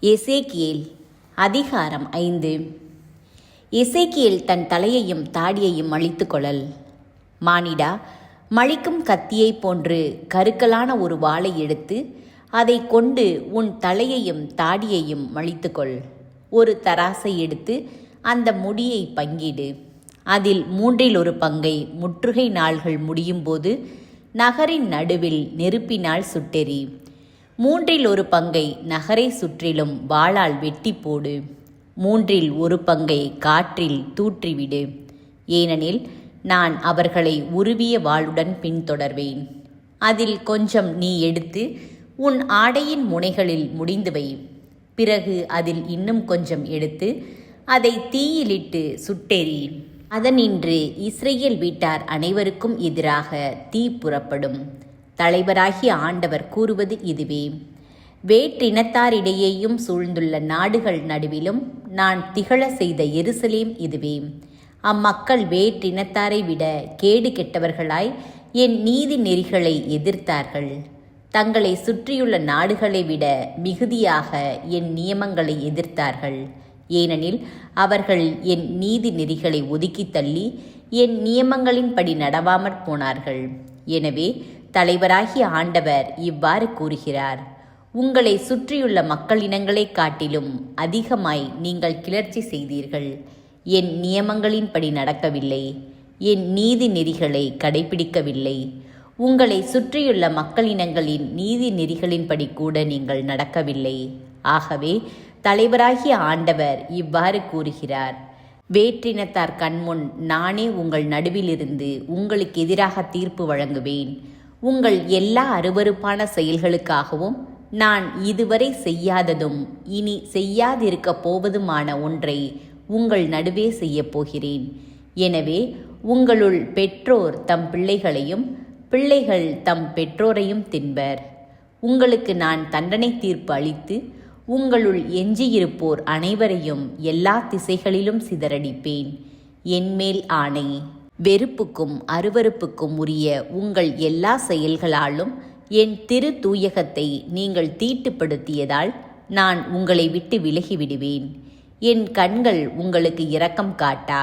எசேக்கியேல் அதிகாரம் 5. எசேக்கியேல் தன் தலையையும் தாடியையும் அழித்து கொள்ளல். மானிடா, மழிக்கும் கத்தியைப் போன்று கருக்கலான ஒரு வாளை எடுத்து அதை கொண்டு உன் தலையையும் தாடியையும் மழித்துக்கொள். ஒரு தராசை எடுத்து அந்த முடியை பங்கிடு. அதில் 1/3 பங்கை முற்றுகை நாள்கள் முடியும்போது நகரின் நடுவில் நெருப்பினால் சுட்டெறி. 1/3 பங்கை நகரை சுற்றிலும் வாளால் வெட்டி போடு. 1/3 பங்கை காற்றில் தூற்றிவிடு. ஏனெனில் நான் அவர்களை உருவிய வாளுடன் பின்தொடர்வேன். அதில் கொஞ்சம் நீ எடுத்து உன் ஆடையின் முனைகளில் முடிந்து வை. பிறகு அதில் இன்னும் கொஞ்சம் எடுத்து அதை தீயிலிட்டு சுட்டெறி. அதனின்று இஸ்ரேல் வீட்டார் அனைவருக்கும் எதிராக தீ புறப்படும். தலைவராகிய ஆண்டவர் கூறுவது இதுவே: வேற்றினத்தாரிடையேயும் சூழ்ந்துள்ள நாடுகள் நடுவிலும் நான் திகழ செய்த எருசலேம் இதுவே. அம்மக்கள் வேற்றினத்தாரை விட கேடு கெட்டவர்களாய் என் நீதி நெறிகளை எதிர்த்தார்கள். தங்களை சுற்றியுள்ள நாடுகளை விட மிகுதியாக என் நியமங்களை எதிர்த்தார்கள். ஏனெனில் அவர்கள் என் நீதி நெறிகளை ஒதுக்கி தள்ளி என் நியமங்களின்படி நடவாமற் போனார்கள். எனவே தலைவராகிய ஆண்டவர் இவ்வாறு கூறுகிறார்: உங்களை சுற்றியுள்ள மக்களினங்களைக் காட்டிலும் அதிகமாய் நீங்கள் கிளர்ச்சி செய்தீர்கள். என் நியமங்களின்படி நடக்கவில்லை, என் நீதி நெறிகளை கடைபிடிக்கவில்லை. உங்களை சுற்றியுள்ள மக்களினங்களின் நீதி நெறிகளின்படி கூட நீங்கள் நடக்கவில்லை. ஆகவே தலைவராகிய ஆண்டவர் இவ்வாறு கூறுகிறார்: வேற்றினத்தார் கண்முன் நானே உங்கள் நடுவிலிருந்து உங்களுக்கு எதிராக தீர்ப்பு வழங்குவேன். உங்கள் எல்லா அருவருப்பான செயல்களுக்காகவும் நான் இதுவரை செய்யாததும் இனி செய்யாதிருக்கப் போவதுமான ஒன்றை உங்கள் நடுவே செய்யப் போகிறேன். எனவே உங்களுள் பெற்றோர் தம் பிள்ளைகளையும் பிள்ளைகள் தம் பெற்றோரையும் தின்பர். உங்களுக்கு நான் தண்டனை தீர்ப்பு அளித்து உங்களுள் எஞ்சியிருப்போர் அனைவரையும் எல்லா திசைகளிலும் சிதறடிப்பேன். என்மேல் ஆணை, வெறுப்புக்கும் அருவருப்புக்கும் உரிய உங்கள் எல்லா செயல்களாலும் என் திரு தூயகத்தை நீங்கள் தீட்டுப்படுத்தியதால் நான் உங்களை விட்டு விலகிவிடுவேன். என் கண்கள் உங்களுக்கு இரக்கம் காட்டா.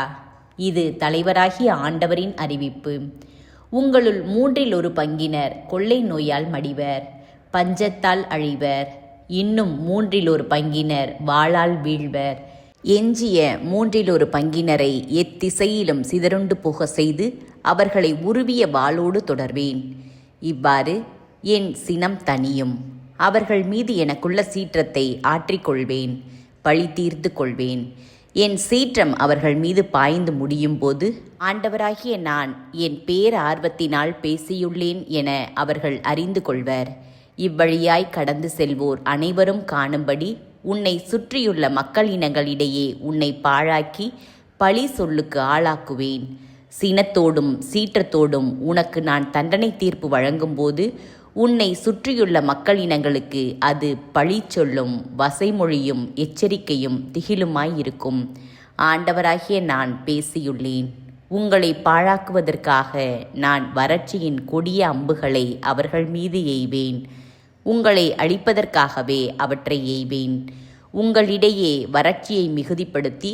இது தலைவராகிய ஆண்டவரின் அறிவிப்பு. உங்களுள் 1/3 பங்கினர் கொள்ளை நோயால் மடிவர், பஞ்சத்தால் அழிவர். இன்னும் 1/3 பங்கினர் வாளால் வீழ்வர். எஞ்சிய 1/3 பங்கினரை எத்திசையிலும் சிதறுண்டு போக செய்து அவர்களை உருவிய வாளோடு தொடர்வேன். இவ்வாறு என் சினம் தணியும். அவர்கள் மீது எனக்குள்ள சீற்றத்தை ஆற்றிக்கொள்வேன், பழி தீர்த்து கொள்வேன். என் சீற்றம் அவர்கள் மீது பாய்ந்து முடியும் போது ஆண்டவராகிய நான் என் பேரார்வத்தினால் பேசியுள்ளேன் என அவர்கள் அறிந்து கொள்வர். இவ்வழியாய் கடந்து செல்வோர் அனைவரும் காணும்படி உன்னை சுற்றியுள்ள மக்களினங்களிடையே உன்னை பாழாக்கி பழி சொல்லுக்கு ஆளாக்குவேன். சினத்தோடும் சீற்றத்தோடும் உனக்கு நான் தண்டனை தீர்ப்பு வழங்கும்போது உன்னை சுற்றியுள்ள மக்களினங்களுக்கு அது பழி சொல்லும் வசைமொழியும் எச்சரிக்கையும் திகிலுமாயிருக்கும். ஆண்டவராகிய நான் பேசியுள்ளேன். உங்களை பாழாக்குவதற்காக நான் வறட்சியின் கொடிய அம்புகளை அவர்கள் மீது எய்வேன். உங்களை அழிப்பதற்காகவே அவற்றை எய்வேன். உங்களிடையே வறட்சியை மிகுதிப்படுத்தி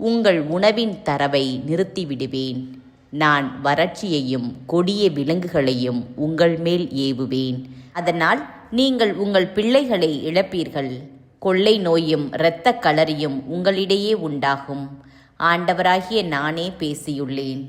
உங்கள் உணவின் தரவை நிறுத்திவிடுவேன். நான் வறட்சியையும் கொடிய விலங்குகளையும் உங்கள் மேல் ஏவுவேன். அதனால் நீங்கள் உங்கள் பிள்ளைகளை இழப்பீர்கள். கொள்ளை நோயும் இரத்த களரியும் உங்களிடையே உண்டாகும். ஆண்டவராகிய நானே பேசியுள்ளேன்.